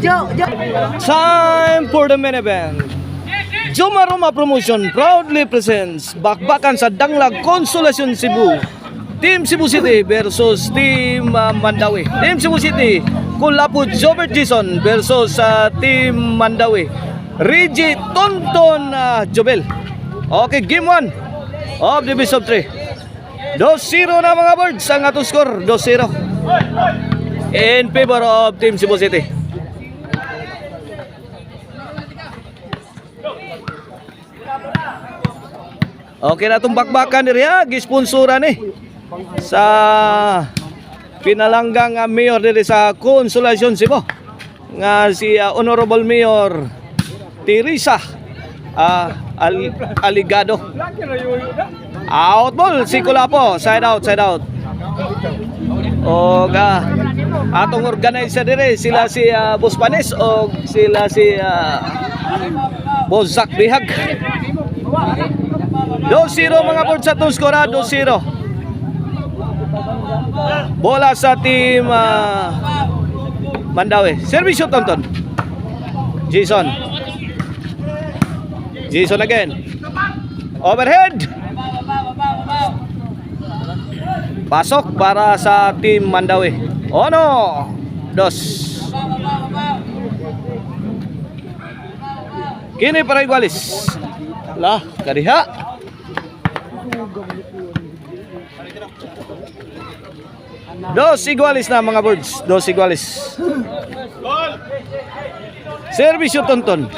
Time for the main event. Joma Roma Promotion proudly presents bakbakan sa Danglag Consolacion Cebu. Team Cebu City versus Team Mandawi. Team Cebu City, Kulapo Jobert Jason versus Team Mandawi, Reggie Tonton Jobel. Okay, game 1 of the best of 3. 2-0 na mga birds ang atong score. 2-0 in favor of Team Cebu City. Okay na itong bakbakan diri ha. Gisponsoran sa pinalanggang mayor diri sa Consolacion Cebu nga si Honorable Mayor Teresa Aligado. Out ball si Kulapo, side out. O atong organizer dire sila si Boss Panes o sila si Boss Zach Bihag. 2-0 mga board sa itong skora. 2-0 bola sa team Mandawi. Servisyo Tonton Jason again, overhead, pasok para sa team Mandawi. Ono 2 kini para igualis lah kadiha. Dos igualis na mga birds. Dos igualis. Servisyo Tonton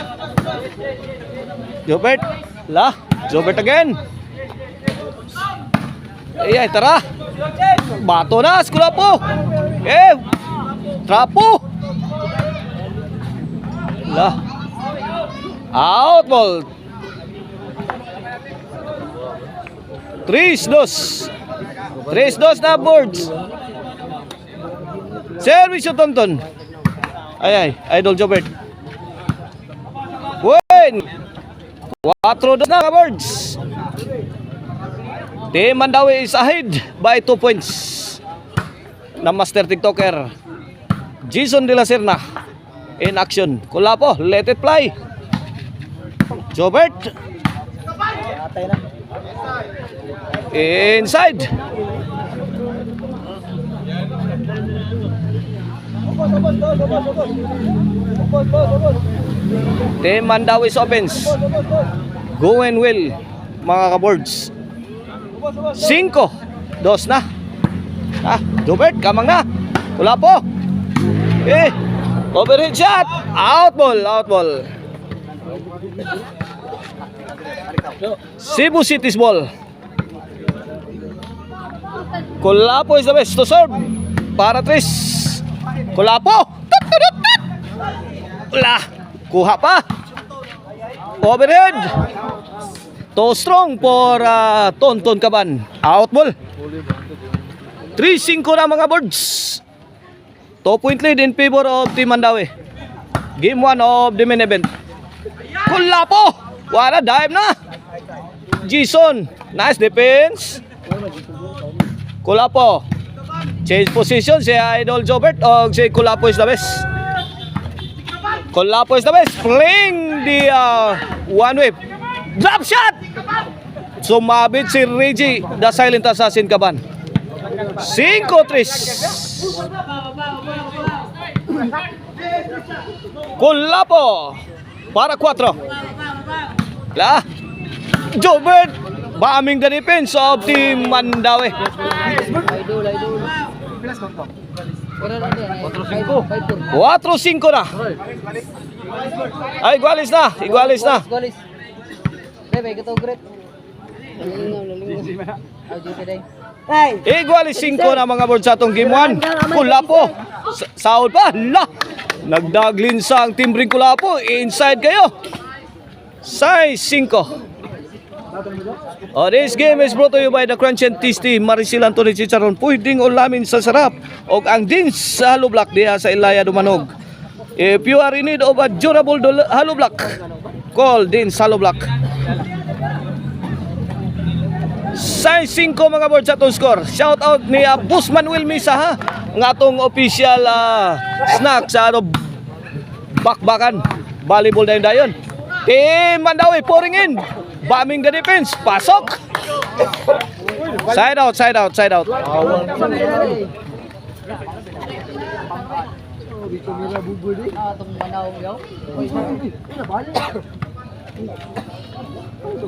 Jobert lah. Jobert again. Ay, tara. Bato na, Kulapo. Trapo. Lah. Out ball. 3-2 na boards. Servisyo Tonton. Ay, Idol Jobert. Win. 4-2 na boards. Team Mandawi is ahead by 2 points. Na Master TikToker Jason de la Serna in action. Kulapo, let it fly. Jobert inside. Team Mandawi's offense going well mga kaboards. 5-2 na. Jobert kamang na. Kulapo. Overhead shot. Out ball. Cebu City's ball. Kulapo is the best to serve para Tris. Kulapo. Kuha pa. Overhead. Too strong for Tonton Caban. Out ball. 3-5 na mga boards. 2-point lead in favor of Team Mandawi. Game 1 of the main event. Kulapo. Wala, dive na. Jason, nice defense. Kulapo. Change position si Idol Jobert o si Kulapo is the best. Kulapo is the best. Playing the one whip. Drop shot. Sumabit si Reggie, the silent assassin Caban. 5-3. Kulapo para 4. Jobert bombing the defense of Team Mandawi. 4-5 na. Ay, igualis na. Igualis 5 na mga board sa atong game 1. Kulapo. Saul pa. Nagdaglinsa ang Team Bring Kulapo. Inside kayo. Size 5. This game is brought to you by the Crunch and Tasty Maricel Anthony Chicharon. Pwedeng ulamin sa sarap o ang dins sa hollow block diha sa Ilaya Dumanog. If you are in need of a durable hollow block, call Dins Hollow Block. Size 5 mga board sa itong score. Shout out ni Boss Manuel Misa ha, ng atong official snack sa Bakbakan. Volleyball na yun dayon. Team Mandawi pouring in. Bombing the defense. Pasok. Side out, side out, side out.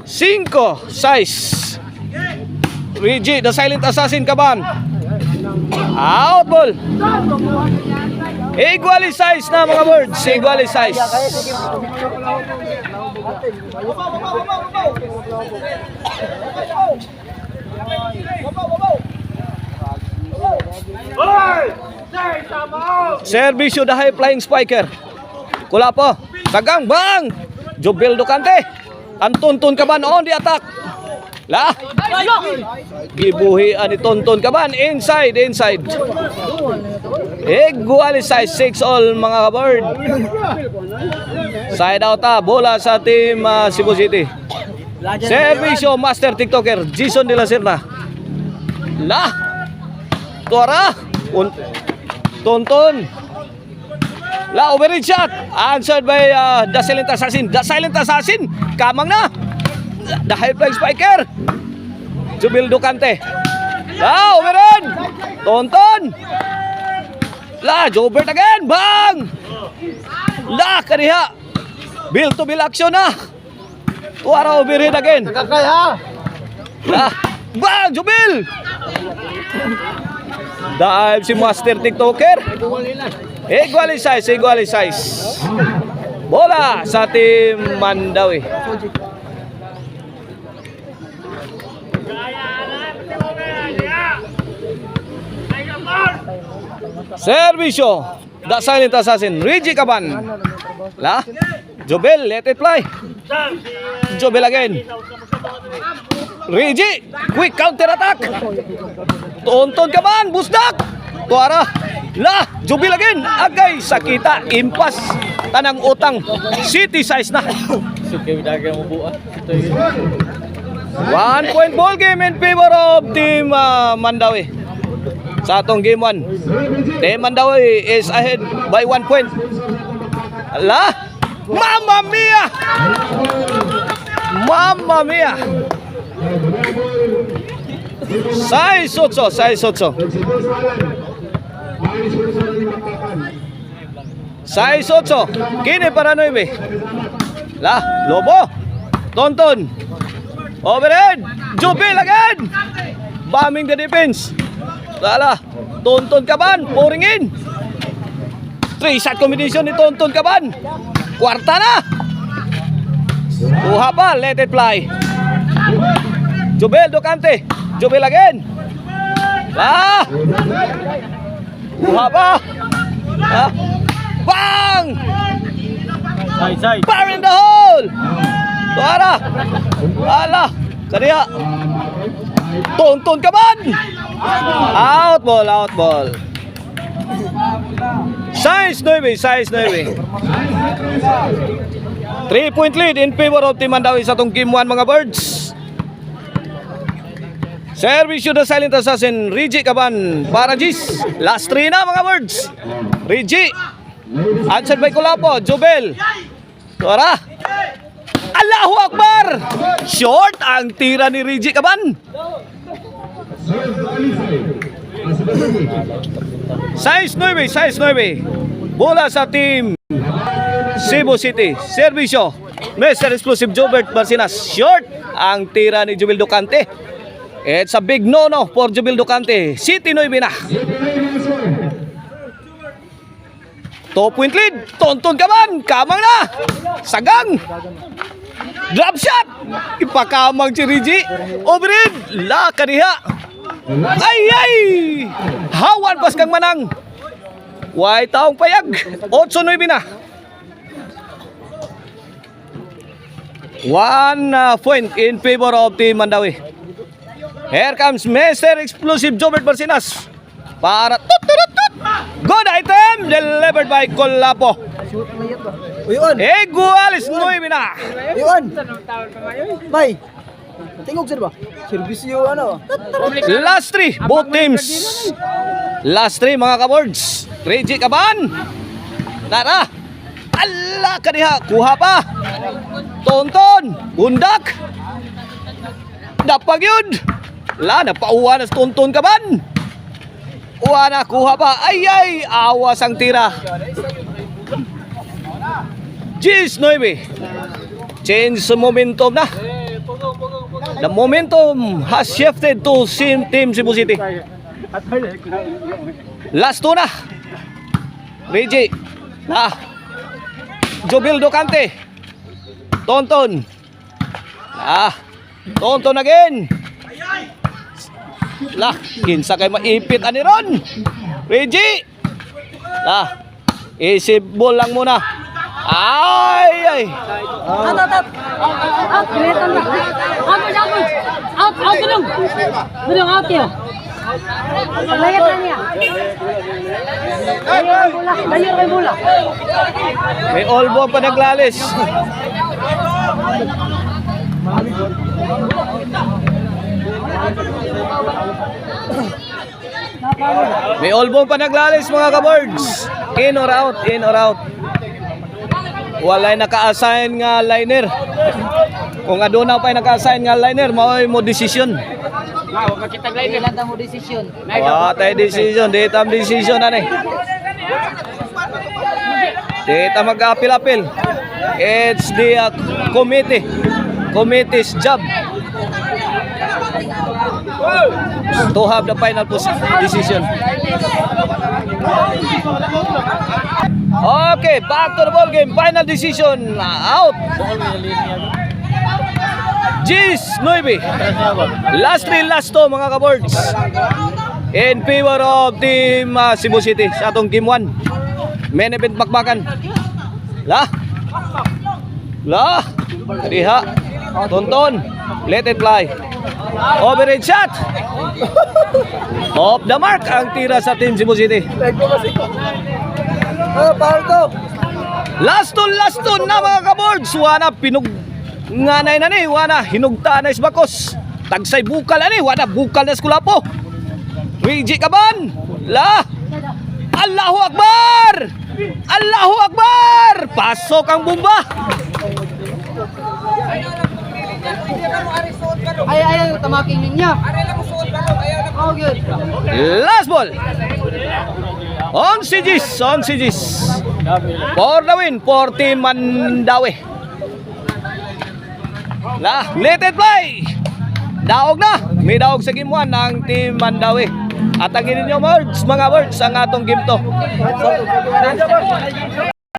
Cinco, size. Reggie, the silent assassin, Kaban. Out ball. Equally size na mga birds. Equally size. Servisyo the high flying spiker. Kula po. Tagang bang. Jobel Ducante. Antuntun Kaban on the attack. La. Gibuhian ni Tonton Kaban. Inside, inside. Equally size 6 all mga kabird. Side out bola sa team Cebu City. Servisyo master tiktoker Jason de la Serna. La. Tuara. Tonton. La overhead shot. Answered by the silent assassin. The silent assassin. Kamang na. The high flying spiker. Jubil Ducante. La overhead. Tonton. La Jobert again. Bang. La kaniha. Bill to bill action na. Tuara overhead again. La. Bang Jubil. Dive si master tiktoker. Equally size, equally size. Bola sa team Mandawi. Servisyo the silent assassin Reggie Kaban. La Jobel, let it fly. Jobel again. Reggie, quick counter attack. Tonton Kaban, busdak. Tuara. La, Jobel again. Agay, sakita, impas. Tanang utang. City size na. 1 point ball game in favor of team Mandawi. Sa atong game 1. Team Mandawi is ahead by 1 point. La, Mamma Mia! Mamma Mia! Size 8, size 8. Size 8. Kini para 9. La, Lobo. Tonton. Overhead. Jubil again. Bombing the defense. Lala. Tonton Kaban. Pouring in. 3-shot combination ni Tonton Kaban. Kwarta na. Kuha pa. Let it fly. Jobel Ducante. Jobel again. La. Kuha pa. Ah. Bang! Fire in the hole! Tuara! Ala! Kaniya! Tonton Kaban! Out ball, out ball. Size 9, size 9. 3-point lead in favor of Team Mandawi sa itong game 1 mga birds. Servisyo the silent assassin Reggie Kaban para Gis. Last 3 na mga birds. Reggie. Answered by Kulapo. Jobel. Tuara. Allahu Akbar. Short ang tira ni Reggie Kaban. Size 9, size 9. Bola sa team Cebu City. Servisyo Mr. Explosive Jobert Barcinas. Short ang tira ni Jubil Ducante. It's a big no-no for Jubil Ducante. City 9 na. 2-point lead. Tonton Kaban. Kamang na. Sagang. Drop shot. Ipakamang si Reggie. Overhead. La kaniha. Ay ay. Hawan pas kang manang. Way taong payag. 8-9 na. 1 point in favor of Team Mandawi. Here comes Mr. Explosive Jobert Barcinas. Para good item delivered by Kolapo. Igualis 9 na. Yun. Bay. Tingog sir ba? Servisyo ano? Last 3 both teams. Last 3 mga kabords. Reggie Kaban. Tara. Ala kaniha, kuha pa. Tonton, bundak. Dapag yun. La, napauwa na sa tonton ka man. Uwa na, kuha pa. Ay, awas ang tira. 10-9. Change sa momentum na. The momentum has shifted to Team Cebu City. Last two na. Reggie. Jobil Docante. Tonton. Tonton again. Kinsa kay maipit ani ron. Reggie. Isip ball lang muna. Ay. Out, kretan na. Out, dulong. Dulong, out yun. Layat na niya. Dalir kay bola. May olbo pa naglalis. May olbo pa naglalis mga kabords. In or out, in or out. Walay naka-assign nga liner. Kung aduna pa naka-assign nga liner, maoy mo desisyon. Ilan mo desisyon? Tayo decision, di tam decision ani. Di tam mag-apil-apil. It's the committee's job to have the final decision. Okay, back to the ball game. Final decision. Out. 10-9. Last 3, last 2 mga kabords. In favor of Team Cebu City sa atong Game 1. Main event bakbakan. La. Diha. Tonton. Let it fly. Overhead shot. Off the mark ang tira sa Team Cebu City. Power to. Last two na mga kabords. Wana nganay na ni, wana hinugta na isbakos. Tagsay bukal na ni, wana bukal na skulapo. Reggie Kaban. Allahu Akbar! Allahu Akbar! Pasok ang bomba. Ay, tamaking niya. Oh, good. Last ball. On Sigis. For the win for Team Mandawi. Let it play. Daog na. May daog sa Game 1 ng Team Mandawi. At ang ninyo mga words ang atong game to.